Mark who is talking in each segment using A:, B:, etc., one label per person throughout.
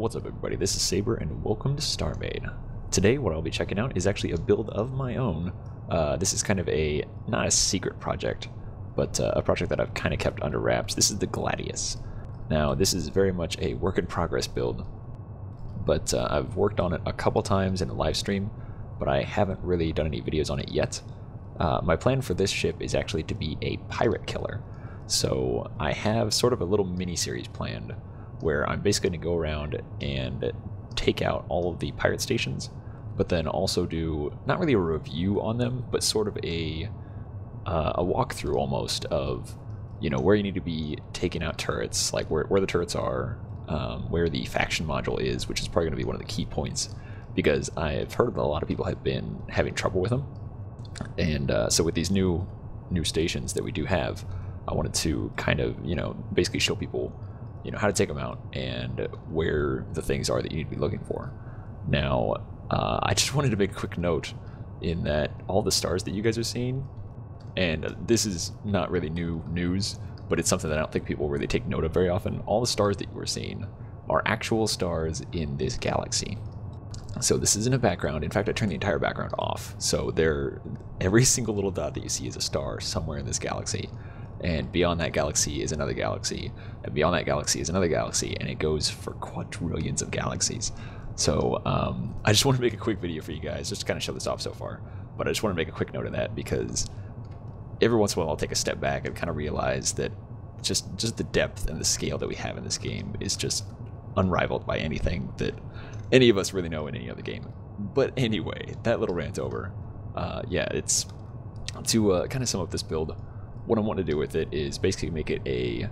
A: What's up everybody, this is Saber and welcome to StarMade. Today what I'll be checking out is actually a build of my own. This is kind of not a secret project, but a project that I've kind of kept under wraps. This is the Gladius. Now this is very much a work in progress build, but I've worked on it a couple times in a live stream, but I haven't really done any videos on it yet. My plan for this ship is actually to be a pirate killer. So I have sort of a little mini-series planned where I'm basically going to go around and take out all of the pirate stations, but then also do not really a review on them, but sort of a walkthrough almost of, you know, where you need to be taking out turrets, like where the turrets are, where the faction module is, which is probably going to be one of the key points, because I've heard that a lot of people have been having trouble with them. And so with these new stations that we do have, I wanted to kind of, you know, basically show people, you know, how to take them out and where the things are that you need to be looking for. Now, I just wanted to make a quick note in that all the stars that you guys are seeing, and this is not really new news, but it's something that I don't think people really take note of very often. All the stars that you are seeing are actual stars in this galaxy. So this isn't a background. In fact, I turned the entire background off. So every single little dot that you see is a star somewhere in this galaxy. And beyond that galaxy is another galaxy, and beyond that galaxy is another galaxy, and it goes for quadrillions of galaxies. So I just want to make a quick video for you guys, just to kind of show this off so far. But I just want to make a quick note of that, because every once in a while I'll take a step back and kind of realize that just the depth and the scale that we have in this game is just unrivaled by anything that any of us really know in any other game. But anyway, that little rant over. Yeah, it's to kind of sum up this build. What I want to do with it is basically make it a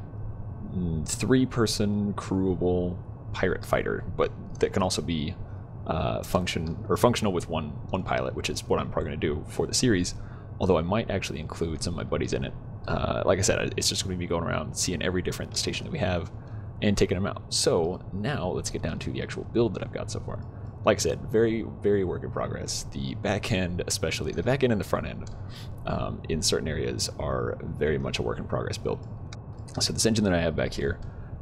A: 3-person crewable pirate fighter, but that can also be functional with one pilot, which is what I'm probably going to do for the series. Although I might actually include some of my buddies in it. Like I said, it's just going to be going around seeing every different station that we have and taking them out. So now let's get down to the actual build that I've got so far. Like I said, very, very work in progress. The back end, especially the back end and the front end, in certain areas are very much a work in progress build. So this engine that I have back here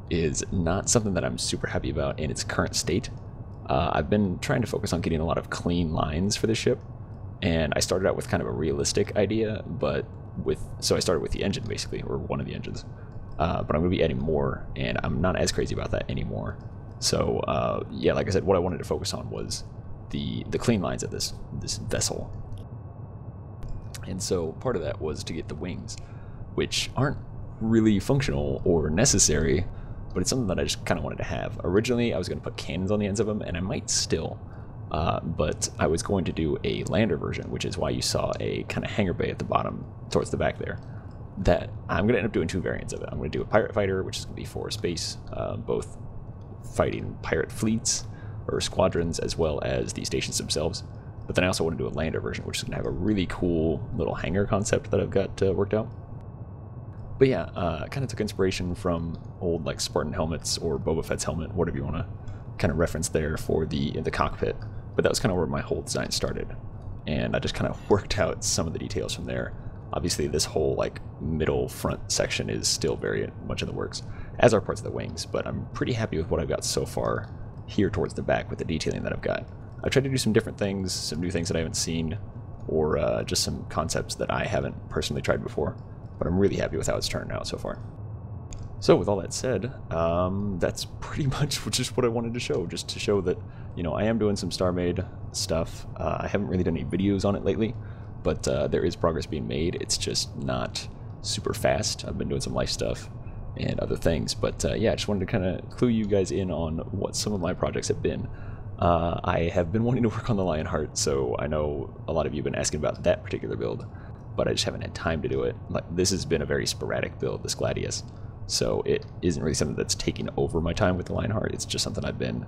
A: is not something that I'm super happy about in its current state. I've been trying to focus on getting a lot of clean lines for this ship, and I started out with kind of a realistic idea, so I started with the engine basically, or one of the engines. But I'm going to be adding more, and I'm not as crazy about that anymore. So yeah, like I said, what I wanted to focus on was the clean lines of this vessel. And so part of that was to get the wings, which aren't really functional or necessary, but it's something that I just kind of wanted to have. Originally, I was going to put cannons on the ends of them, and I might still, but I was going to do a lander version, which is why you saw a kind of hangar bay at the bottom towards the back there. That I'm going to end up doing 2 variants of it. I'm going to do a pirate fighter, which is going to be for space, both fighting pirate fleets or squadrons as well as the stations themselves. But then I also want to do a lander version, which is going to have a really cool little hangar concept that I've got worked out. But yeah, kind of took inspiration from old like Spartan helmets or Boba Fett's helmet, whatever you want to kind of reference there for the cockpit. But that was kind of where my whole design started, and I just kind of worked out some of the details from there. Obviously, this whole like middle front section is still very much in the works, as are parts of the wings, but I'm pretty happy with what I've got so far here towards the back with the detailing that I've got. I've tried to do some different things, some new things that I haven't seen, or just some concepts that I haven't personally tried before, but I'm really happy with how it's turned out so far. So with all that said, that's pretty much just what I wanted to show, just to show that, you know, I am doing some StarMade stuff. I haven't really done any videos on it lately, but there is progress being made. It's just not super fast. I've been doing some life stuff and other things, but yeah, I just wanted to kind of clue you guys in on what some of my projects have been. I have been wanting to work on the Lionheart, so I know a lot of you have been asking about that particular build, but I just haven't had time to do it. Like, this has been a very sporadic build, this Gladius, so it isn't really something that's taking over my time with the Lionheart. It's just something I've been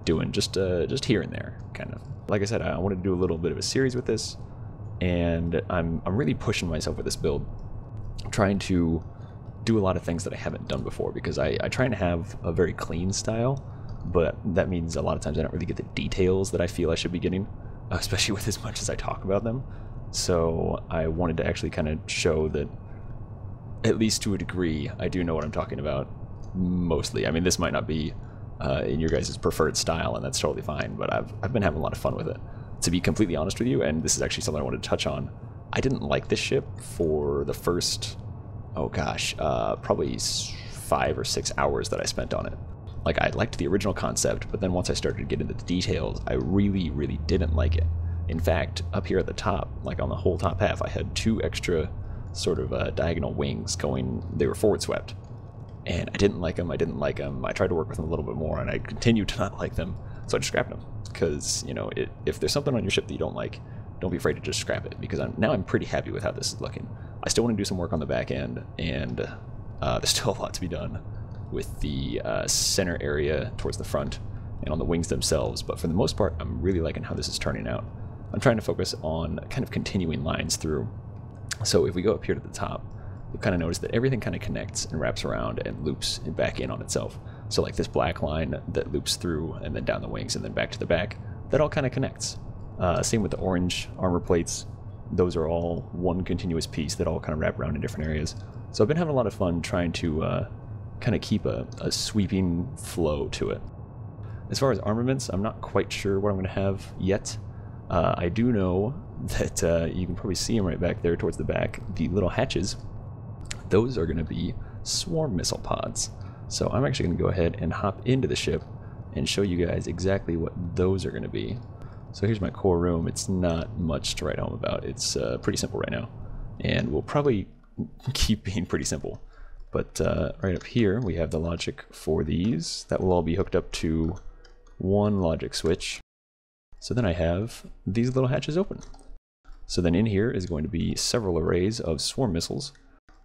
A: doing just here and there, kind of. Like I said, I wanted to do a little bit of a series with this, and I'm really pushing myself with this build. I'm trying to do a lot of things that I haven't done before, because I try and have a very clean style, but that means a lot of times I don't really get the details that I feel I should be getting, especially with as much as I talk about them. So I wanted to actually kind of show that, at least to a degree, I do know what I'm talking about, mostly. I mean, this might not be in your guys' preferred style, and that's totally fine, but I've been having a lot of fun with it. To be completely honest with you, and this is actually something I wanted to touch on, I didn't like this ship for the first, oh gosh, probably 5 or 6 hours that I spent on it. Like, I liked the original concept, but then once I started to get into the details, I really, really didn't like it. In fact, up here at the top, like on the whole top half, I had 2 extra sort of diagonal wings going, they were forward swept. And I didn't like them, I tried to work with them a little bit more, and I continued to not like them, so I just scrapped them. Because, you know, if there's something on your ship that you don't like, don't be afraid to just scrap it, because now I'm pretty happy with how this is looking. I still want to do some work on the back end, and there's still a lot to be done with the center area towards the front and on the wings themselves, but for the most part, I'm really liking how this is turning out. I'm trying to focus on kind of continuing lines through. So if we go up here to the top, you'll kind of notice that everything kind of connects and wraps around and loops back in on itself. So like this black line that loops through and then down the wings and then back to the back, that all kind of connects. Same with the orange armor plates. Those are all one continuous piece that all kind of wrap around in different areas. So I've been having a lot of fun trying to kind of keep a sweeping flow to it. As far as armaments, I'm not quite sure what I'm going to have yet. I do know that you can probably see them right back there towards the back. The little hatches, those are going to be swarm missile pods. So I'm actually going to go ahead and hop into the ship and show you guys exactly what those are going to be. So here's my core room. It's not much to write home about. It's pretty simple right now, and we'll probably keep being pretty simple. But right up here we have the logic for these. That will all be hooked up to one logic switch. So then I have these little hatches open. So then in here is going to be several arrays of swarm missiles.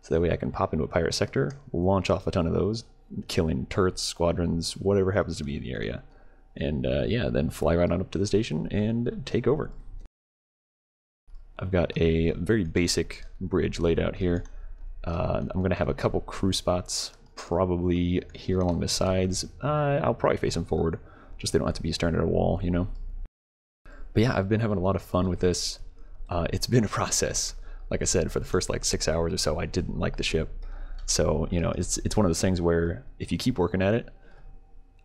A: So that way I can pop into a pirate sector, launch off a ton of those, killing turrets, squadrons, whatever happens to be in the area. And yeah, then fly right on up to the station and take over. I've got a very basic bridge laid out here. I'm going to have a couple crew spots probably here along the sides. I'll probably face them forward, just they don't have to be staring at a wall, you know. But yeah, I've been having a lot of fun with this. It's been a process. Like I said, for the first like 6 hours or so, I didn't like the ship. So, you know, it's one of those things where if you keep working at it,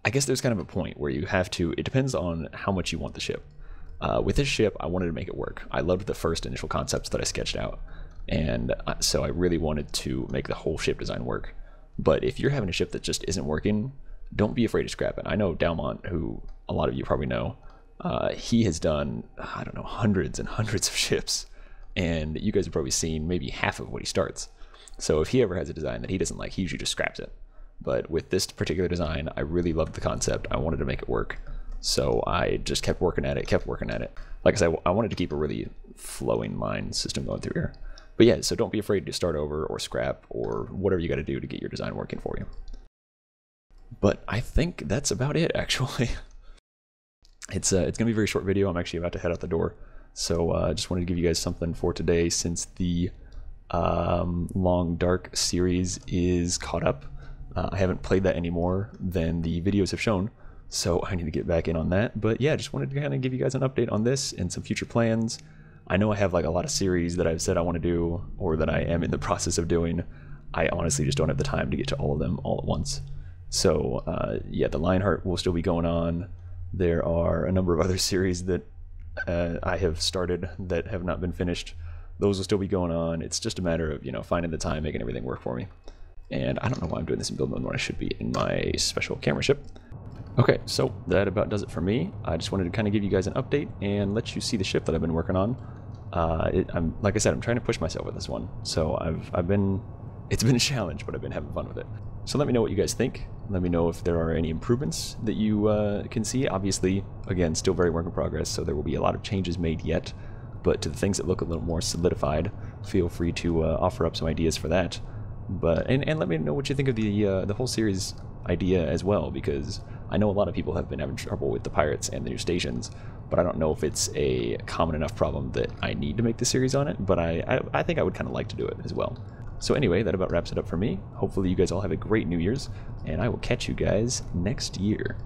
A: I guess there's kind of a point where you have to, it depends on how much you want the ship. With this ship, I wanted to make it work. I loved the first initial concepts that I sketched out. And so I really wanted to make the whole ship design work. But if you're having a ship that just isn't working, don't be afraid to scrap it. I know Dalmont, who a lot of you probably know, he has done, I don't know, hundreds and hundreds of ships. And you guys have probably seen maybe half of what he starts. So if he ever has a design that he doesn't like, he usually just scraps it. But with this particular design, I really loved the concept. I wanted to make it work. So I just kept working at it, Like I said, I wanted to keep a really flowing line system going through here. But yeah, so don't be afraid to start over or scrap or whatever you got to do to get your design working for you. But I think that's about it, actually. It's going to be a very short video. I'm actually about to head out the door. So I just wanted to give you guys something for today since the Long Dark series is caught up. I haven't played that any more than the videos have shown, so I need to get back in on that. But yeah, just wanted to kind of give you guys an update on this and some future plans. I know I have like a lot of series that I've said I want to do or that I am in the process of doing. I honestly just don't have the time to get to all of them all at once. So yeah, the Lionheart will still be going on. There are a number of other series that I have started that have not been finished. Those will still be going on. It's just a matter of, you know, finding the time, making everything work for me. And I don't know why I'm doing this in build mode when I should be in my special camera ship. Okay, so that about does it for me. I just wanted to kind of give you guys an update and let you see the ship that I've been working on. Like I said, I'm trying to push myself with this one. So it's been a challenge, but I've been having fun with it. So let me know what you guys think. Let me know if there are any improvements that you can see. Obviously, again, still very work in progress, so there will be a lot of changes made yet. But to the things that look a little more solidified, feel free to offer up some ideas for that. But and let me know what you think of the whole series idea as well, because I know a lot of people have been having trouble with the pirates and the new stations, but I don't know if it's a common enough problem that I need to make the series on it. But I think I would kind of like to do it as well. So anyway, that about wraps it up for me. Hopefully you guys all have a great New Year's, and I will catch you guys next year.